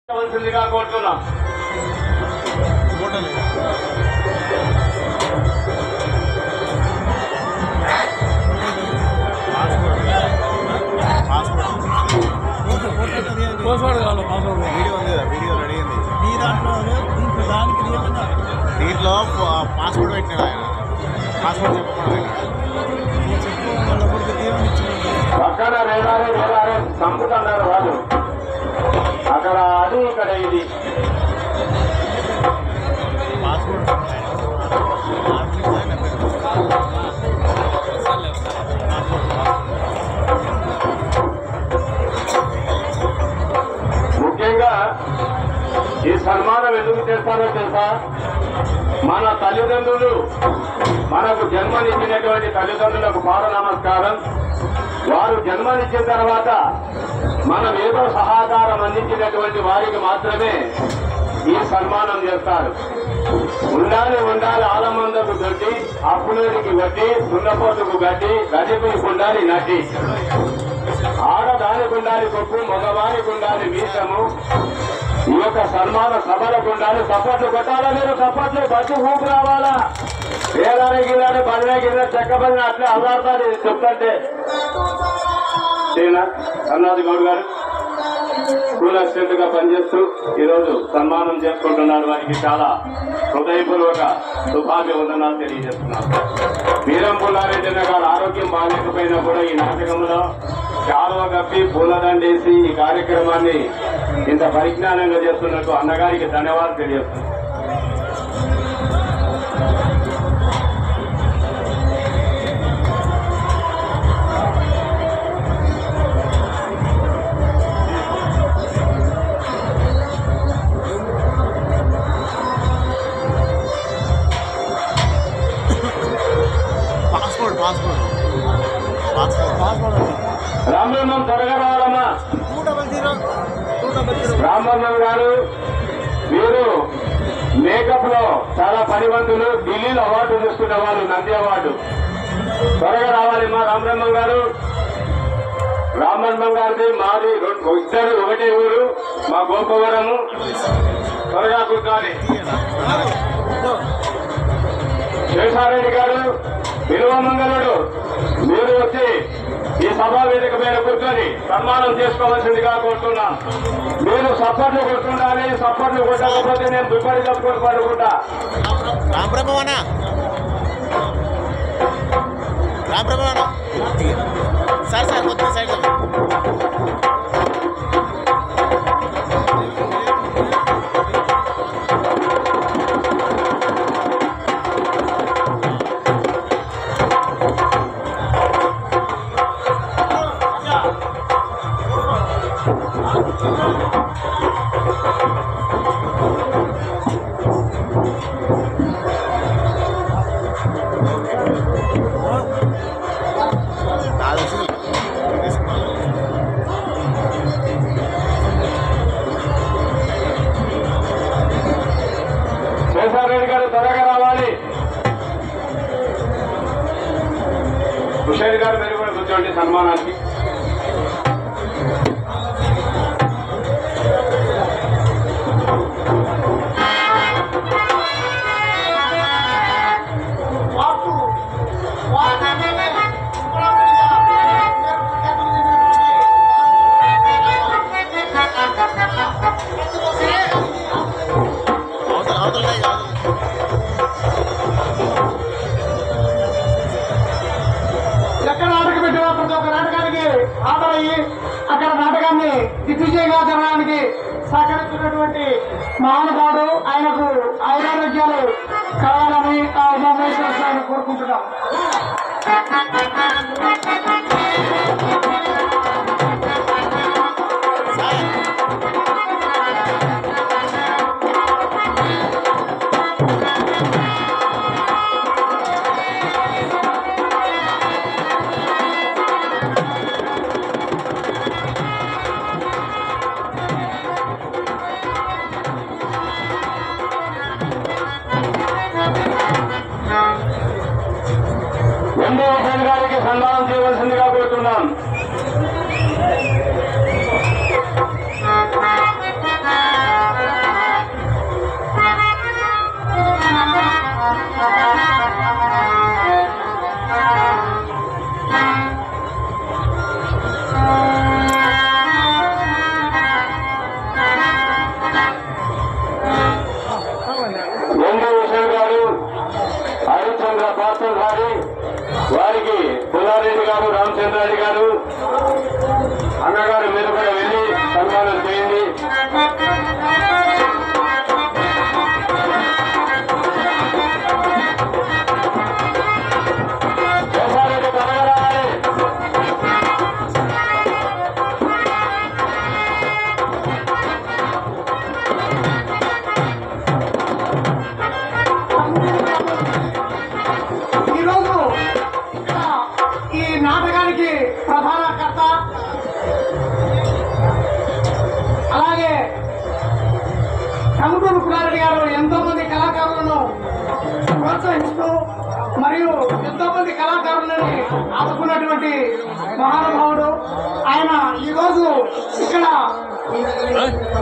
కావాల్సిందిగా కోరుతున్నాం. దీంట్లో పాస్పోర్ట్ పెట్టినాడు ఆయన. పాస్పోర్ట్ పక్కన వేలారే చంపుతున్నారు వాళ్ళు. అక్కడ అది ఇక్కడ ఇది. పాస్పోర్ట్ ముఖ్యంగా ఈ సన్మానం ఎందుకు చేస్తారో తెలుసా? మన తల్లిదండ్రులు, మనకు జన్మనిచ్చినటువంటి తల్లిదండ్రులకు పాద నమస్కారం. వారు జన్మనిచ్చిన తర్వాత మనం ఏదో సహకారం అందించినటువంటి వారికి మాత్రమే ఈ సన్మానం చేస్తారు. ఉండాలి ఆలమందకు దొడ్డి, అప్పులోనికి వడ్డీ, సున్నపోతుకు గడ్డి, గదిపునికి ఉండాలి నడ్డి. ఆడదానికి ఉండాలి కొప్పు, మగవానికి ఉండాలి మీసము. ఈ యొక్క సన్మాన సభలకు ఉండాలి. సపోర్ట్లు కొట్టాలా? మీరు సపోర్ట్లు బస్సు ఊపు రావాలా? వేలాడే గిలాడే బదిలే గిల్లే చెక్కబడిన అట్లే అల్లాడతారు చెప్తుంటే. అన్నాది గౌడ్ గారు స్కూల్ అసిస్టెంట్ గా పనిచేస్తూ ఈరోజు సన్మానం చేసుకుంటున్నారు. వారికి చాలా హృదయపూర్వక శుభాభివందనాలు తెలియజేస్తున్నారు. వీరం పుల్లారెడ్డి గారు ఆరోగ్యం బాగాలేకపోయినా కూడా ఈ నాటకంలో చాలువ కప్పి పూలదండేసి ఈ కార్యక్రమాన్ని ఇంత పరిజ్ఞానంగా చేస్తున్నట్టు అన్నగారికి ధన్యవాదాలు తెలియజేస్తున్నారు. రామబ్రహ్మం త్వరగా రావాలమ్మా. రామబ్రహ్మం గారు మీరు మేకప్ లో చాలా పనివంతులు. ఢిల్లీలో అవార్డు తీసుకున్న వాళ్ళు, నంది అవార్డు. త్వరగా రావాలి మా రామబ్రహ్మం గారు. రామబ్రహ్మం గారిది మాది ఇద్దరు ఒకటే ఊరు, మా గోపవరము. త్వరగా కూర్చోవాలి. శేషారెడ్డి గారు విలువమంగళుడు, మీరు వచ్చి ఈ సభా వేదిక మీద కూర్చొని సన్మానం చేసుకోవాల్సిందిగా కోరుతున్నాం. మీరు సపోర్ట్లు కొట్టుండాలి. సపోర్ట్లు కొట్టకపోతే నేను దుప్పటి తప్పుకొని పడుకుంటా. రామబ్రహ్మనా సార్ సార్ కొద్దిగా సైడ్ శేషారెడ్డి గారు త్వరగా రావాలి. హుషేన్ గారు మీరు కూడా కూర్చోండి సన్మానానికి. ఎక్కడ నాటకం పెట్టినా ప్రతి ఒక్క నాటకానికి ఆదరయ్యి అక్కడ నాటకాన్ని దిగ్విజయంగా జరగడానికి సహకరిస్తున్నటువంటి మహానుభావుడు, ఆయనకు ఆయురారోగ్యాలు కావాలని ఆ ఉమామహేశ్వర స్వామిని కోరుకుంటున్నాం. గారికి సన్మానం చేయవలసిందిగా కోరుతున్నాం. పాత్రధారి వారికి పుల్లారెడ్డి గారు, రామచంద్రారెడ్డి గారు అన్నగారు మీరు కూడా వెళ్ళి సన్మానం చేయండి. ప్రధానకర్త అలాగే టంగుటూరు పుల్లారెడ్డి గారు ఎంతో మంది కళాకారులను ప్రోత్సహిస్తూ మరియు ఎంతో మంది కళాకారులని ఆదుకున్నటువంటి మహానుభావుడు ఆయన ఈరోజు ఇక్కడ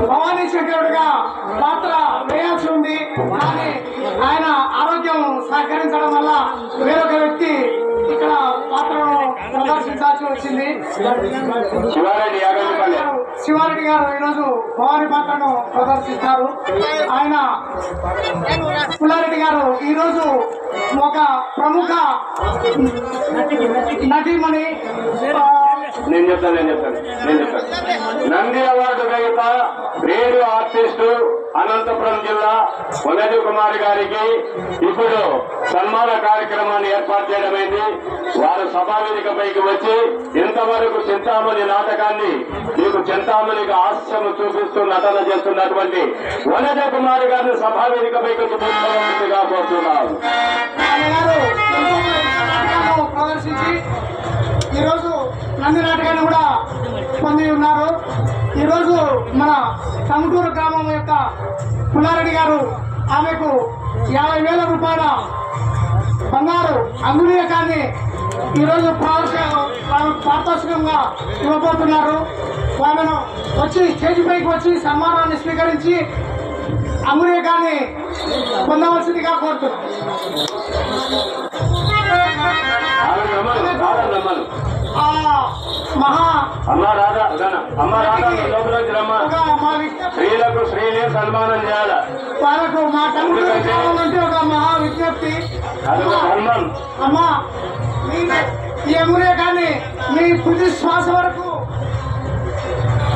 భవానీ శంకరుడిగా పాత్ర వేయాల్సి ఉంది. కానీ ఆయన ఆరోగ్యం సహకరించడం వల్ల వేరొక వ్యక్తి ఇక్కడ పాత్రను ప్రదర్శించాల్సి వచ్చింది. శివారెడ్డి గారు ఈరోజు భవానీ పాత్రను ప్రదర్శిస్తారు. ఆయన పుల్లారెడ్డి గారు ఈరోజు ఒక ప్రముఖ నటీమణి. నేను చెప్తాను నంది అవార్డు గ్రహీత రేడియో ఆర్టిస్టు అనంతపురం జిల్లా వనజు కుమార్ గారికి ఇప్పుడు సన్మాన కార్యక్రమాన్ని ఏర్పాటు చేయడమైంది. వారు సభావేదికపైకి వచ్చి ఇంతవరకు చింతామణి నాటకాన్ని మీకు చింతామణికి హాస్యము చూపిస్తూ నటన చేస్తున్నటువంటి వనజు కుమార్ గారిని సభావేదికపైకి చూపించగా కోరుతున్నాను. ప్రదర్శించి ఈరోజు నంది నాటకాన్ని కూడా పొంది ఉన్నారు. ఈరోజు మన టంగుటూరు గ్రామం యొక్క పుల్లారెడ్డి గారు ఆమెకు 50,000 రూపాయల బంగారు అంగుళీయకాన్ని ఈరోజు పారితోషికంగా ఇవ్వబోతున్నారు. వాళ్ళను వచ్చి స్టేజ్ పైకి వచ్చి సన్మానాన్ని స్వీకరించి అంగుళీయకాన్ని పొందవలసిందిగా కోరుతున్నారు. స్త్రీలకు స్త్రీలే సన్మానం చేయాలి. వాళ్ళకు మా టంగుటూరు అంటే ఒక మహా విజ్ఞప్తి. అమ్మా ఈ ఎమురే కానీ మీ తుది శ్వాస వరకు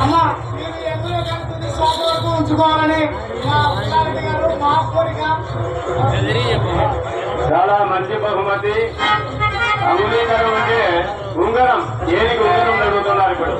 అమ్మా మీరు ఎమురే కానీ తుది శ్వాస వరకు ఉంచుకోవాలని మా పుల్లారెడ్డి గారు మా కోరిక. చాలా మంచి బహుమతి. అంగీకారం అంటే ఉంగరం, ఏనికి ఉంగరం అడుగుతున్నారు ఇప్పుడు.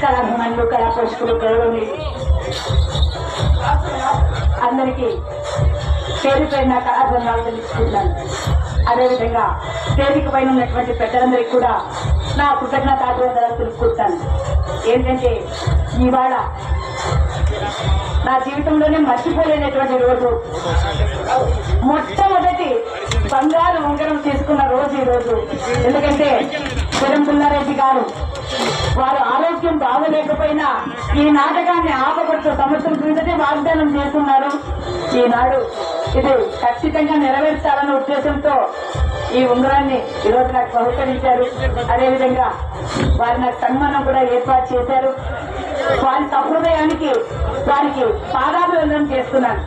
కళాభిమానులు, కళా పోషకులు, గౌరవులు అందరికీ పేరు పైన కళాభిమానాలు తెలుసుకుంటున్నాను. అదేవిధంగా వేదిక పైన ఉన్నటువంటి పెద్దలందరికీ కూడా నా కృతజ్ఞతాభివందనాలు తెలుసుకుంటాను. ఏంటంటే ఇవాళ నా జీవితంలోనే మర్చిపోలేనటువంటి రోజు, మొట్టమొదటి బంగారు ఉంగరం తీసుకున్న రోజు ఈ రోజు. ఎందుకంటే వీరం పుల్లారెడ్డి గారు వారు ఆరోగ్యం బాగలేకపోయినా ఈ నాటకాన్ని ఆపగొట్టు సంవత్సరం క్రితమే వాగ్దానం చేస్తున్నారు. ఈనాడు ఇది ఖచ్చితంగా నెరవేర్చాలన్న ఉద్దేశంతో ఈ ఉంగరాన్ని ఈరోజు నాకు బహుకరించారు. అదేవిధంగా వారి నాకు సన్మానం కూడా ఏర్పాటు చేశారు. వారి సహృదయానికి వారికి పాదాభివందనం చేస్తున్నాను.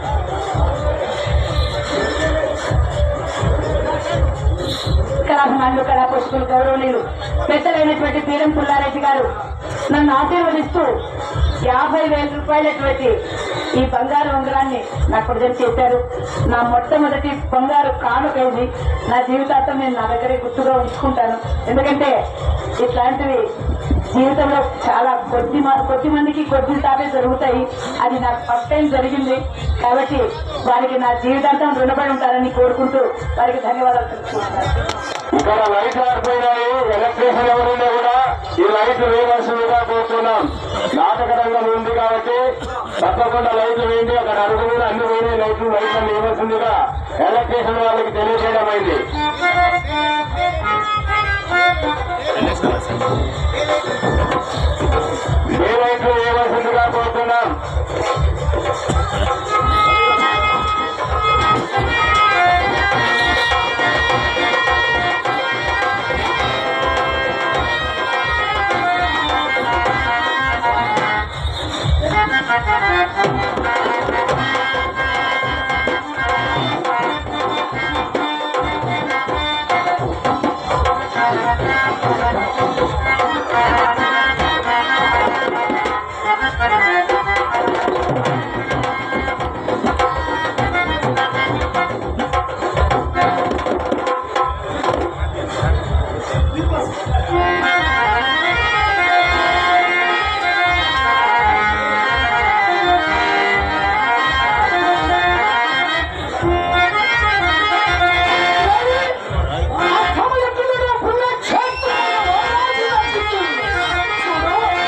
కళాభిమానులు, కళాపోషకులు, గౌరవనీయులు పెద్దలైనటువంటి వీరం పుల్లారెడ్డి గారు నన్ను ఆశీర్వదిస్తూ 50,000 రూపాయలటువంటి ఈ బంగారు ఉంగరాన్ని నాకు ప్రజెంట్ చేశారు. నా మొట్టమొదటి బంగారు కానుకైంది. నా జీవితాంతం నేను నా దగ్గరే గుర్తుగా ఉంచుకుంటాను. ఎందుకంటే ఇట్లాంటివి జీవితంలో చాలా కొద్ది మందికి కొద్దిసార్లు జరుగుతాయి. అది నాకు ఫస్ట్ టైం జరిగింది. కాబట్టి వారికి నా జీవితాంతం రుణపడి ఉంటారని కోరుకుంటూ వారికి ధన్యవాదాలు తెలుసుకుంటున్నాను. ఇక్కడ లైట్లు ఆడిపోయినాయి. ఎలక్ట్రీషియన్ ఎవరున్నా కూడా ఈ లైట్లు వేయవలసిందిగా కోరుతున్నాం. నాటక రంగం ఉంది కాబట్టి తప్పకుండా లైట్లు వేయండి. అక్కడ అడుగు మీద అన్ని వేరే లైట్లు వేయవలసిందిగా ఎలక్ట్రీషియన్ వాళ్ళకి తెలియజేయడం అయింది. ఏ లైట్లు వేయవలసిందిగా కోరుతున్నాం. Thank you.